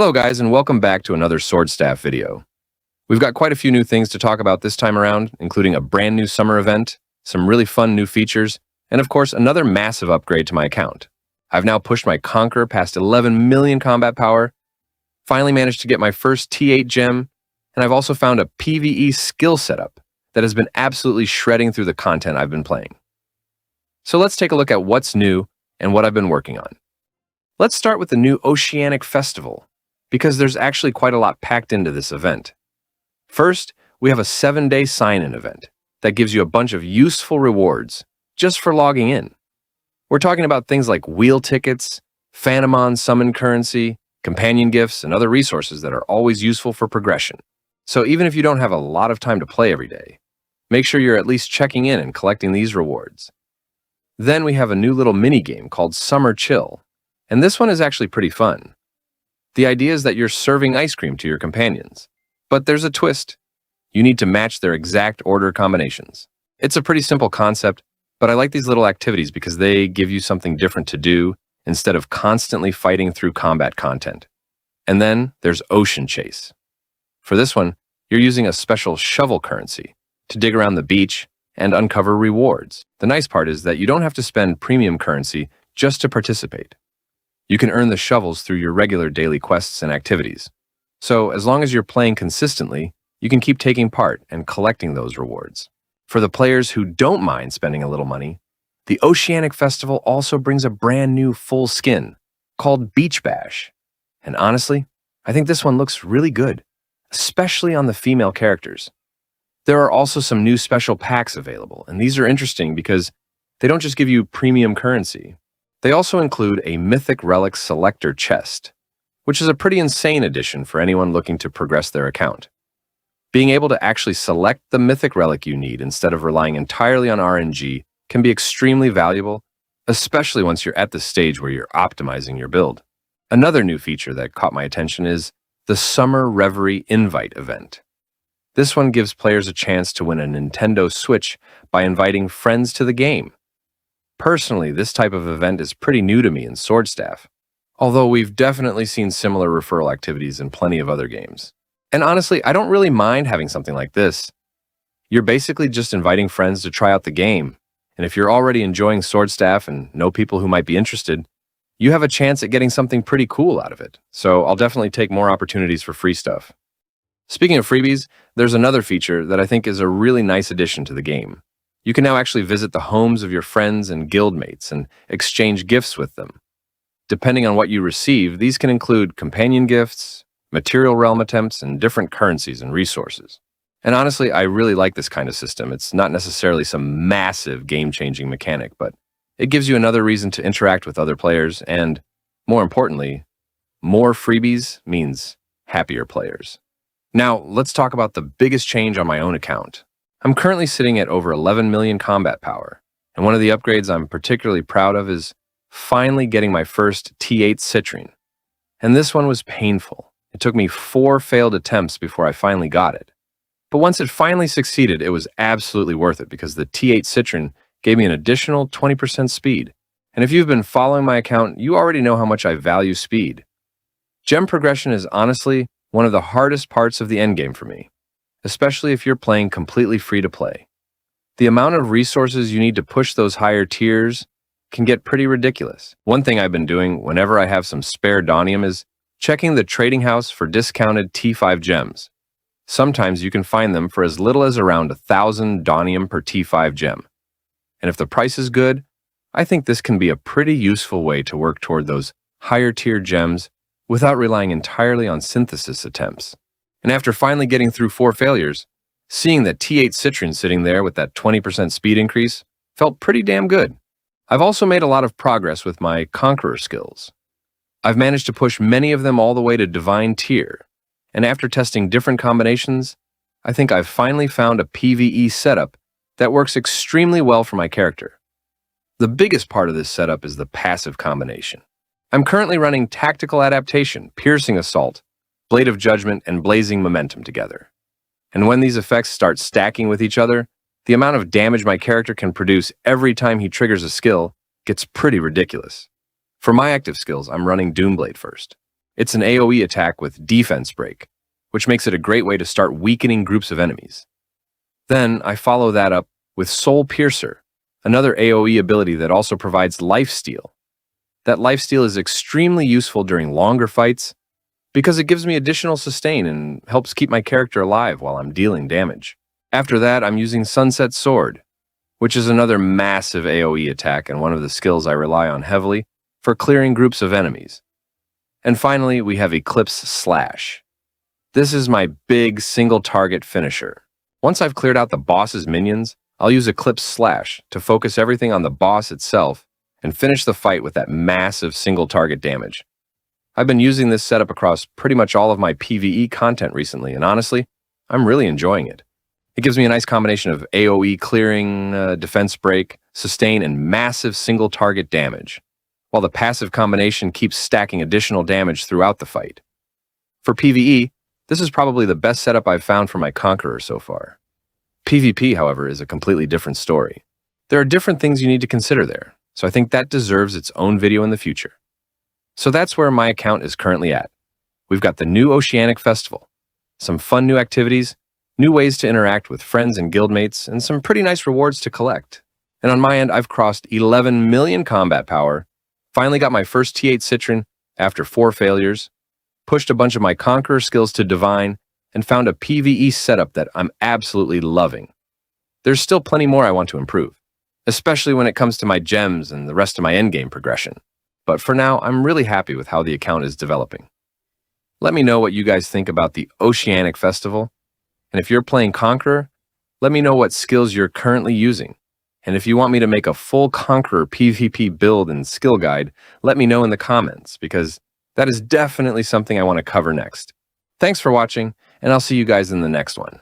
Hello guys, and welcome back to another Sword Staff video. We've got quite a few new things to talk about this time around, including a brand new summer event, some really fun new features, and of course another massive upgrade to my account. I've now pushed my Conqueror past 11 million combat power, finally managed to get my first T8 gem, and I've also found a PvE skill setup that has been absolutely shredding through the content I've been playing. So let's take a look at what's new and what I've been working on. Let's start with the new Oceanic Festival, because there's actually quite a lot packed into this event. First, we have a 7-day sign-in event that gives you a bunch of useful rewards just for logging in. We're talking about things like wheel tickets, Phantomon summon currency, companion gifts, and other resources that are always useful for progression. So even if you don't have a lot of time to play every day, make sure you're at least checking in and collecting these rewards. Then we have a new little mini-game called Summer Chill, and this one is actually pretty fun. The idea is that you're serving ice cream to your companions, but there's a twist. You need to match their exact order combinations. It's a pretty simple concept, but I like these little activities because they give you something different to do instead of constantly fighting through combat content. And then there's Ocean Chase. For this one, you're using a special shovel currency to dig around the beach and uncover rewards. The nice part is that you don't have to spend premium currency just to participate. You can earn the shovels through your regular daily quests and activities. So as long as you're playing consistently, you can keep taking part and collecting those rewards. For the players who don't mind spending a little money, the Oceanic Festival also brings a brand new full skin called Beach Bash. And honestly, I think this one looks really good, especially on the female characters. There are also some new special packs available, and these are interesting because they don't just give you premium currency. They also include a Mythic Relic Selector chest, which is a pretty insane addition for anyone looking to progress their account. Being able to actually select the Mythic Relic you need instead of relying entirely on RNG can be extremely valuable, especially once you're at the stage where you're optimizing your build. Another new feature that caught my attention is the Summer Reverie Invite event. This one gives players a chance to win a Nintendo Switch by inviting friends to the game. Personally, this type of event is pretty new to me in Sword Staff, although we've definitely seen similar referral activities in plenty of other games. And honestly, I don't really mind having something like this. You're basically just inviting friends to try out the game, and if you're already enjoying Sword Staff and know people who might be interested, you have a chance at getting something pretty cool out of it, so I'll definitely take more opportunities for free stuff. Speaking of freebies, there's another feature that I think is a really nice addition to the game. You can now actually visit the homes of your friends and guildmates and exchange gifts with them. Depending on what you receive, these can include companion gifts, material realm attempts, and different currencies and resources. And honestly, I really like this kind of system. It's not necessarily some massive game-changing mechanic, but it gives you another reason to interact with other players, and more importantly, more freebies means happier players. Now, let's talk about the biggest change on my own account. I'm currently sitting at over 11 million combat power, and one of the upgrades I'm particularly proud of is finally getting my first T8 citrine. And this one was painful. It took me 4 failed attempts before I finally got it. But once it finally succeeded, it was absolutely worth it because the T8 citrine gave me an additional 20% speed. And if you've been following my account, you already know how much I value speed. Gem progression is honestly one of the hardest parts of the endgame for me, especially if you're playing completely free to play. The amount of resources you need to push those higher tiers can get pretty ridiculous. One thing I've been doing whenever I have some spare Donium is checking the trading house for discounted T5 gems. Sometimes you can find them for as little as around 1,000 Donium per T5 gem. And if the price is good, I think this can be a pretty useful way to work toward those higher tier gems without relying entirely on synthesis attempts. And after finally getting through 4 failures, seeing that T8 citrine sitting there with that 20% speed increase felt pretty damn good. I've also made a lot of progress with my Conqueror skills. I've managed to push many of them all the way to Divine Tier, and after testing different combinations, I think I've finally found a PvE setup that works extremely well for my character. The biggest part of this setup is the passive combination. I'm currently running Tactical Adaptation, Piercing Assault, Blade of Judgment, and Blazing Momentum together. And when these effects start stacking with each other, the amount of damage my character can produce every time he triggers a skill gets pretty ridiculous. For my active skills, I'm running Doomblade first. It's an AoE attack with defense break, which makes it a great way to start weakening groups of enemies. Then I follow that up with Soul Piercer, another AoE ability that also provides lifesteal. That lifesteal is extremely useful during longer fights because it gives me additional sustain and helps keep my character alive while I'm dealing damage. After that, I'm using Sunset Sword, which is another massive AoE attack and one of the skills I rely on heavily for clearing groups of enemies. And finally, we have Eclipse Slash. This is my big single-target finisher. Once I've cleared out the boss's minions, I'll use Eclipse Slash to focus everything on the boss itself and finish the fight with that massive single-target damage. I've been using this setup across pretty much all of my PvE content recently, and honestly, I'm really enjoying it. It gives me a nice combination of AoE clearing, defense break, sustain, and massive single-target damage, while the passive combination keeps stacking additional damage throughout the fight. For PvE, this is probably the best setup I've found for my Conqueror so far. PvP, however, is a completely different story. There are different things you need to consider there, so I think that deserves its own video in the future. So that's where my account is currently at. We've got the new Oceanic Festival, some fun new activities, new ways to interact with friends and guildmates, and some pretty nice rewards to collect. And on my end, I've crossed 11 million combat power, finally got my first T8 Citron after 4 failures, pushed a bunch of my Conqueror skills to Divine, and found a PvE setup that I'm absolutely loving. There's still plenty more I want to improve, especially when it comes to my gems and the rest of my endgame progression. But for now, I'm really happy with how the account is developing. Let me know what you guys think about the Oceanic Festival, and if you're playing Conqueror, let me know what skills you're currently using. And if you want me to make a full Conqueror PvP build and skill guide, let me know in the comments, because that is definitely something I want to cover next. Thanks for watching, and I'll see you guys in the next one.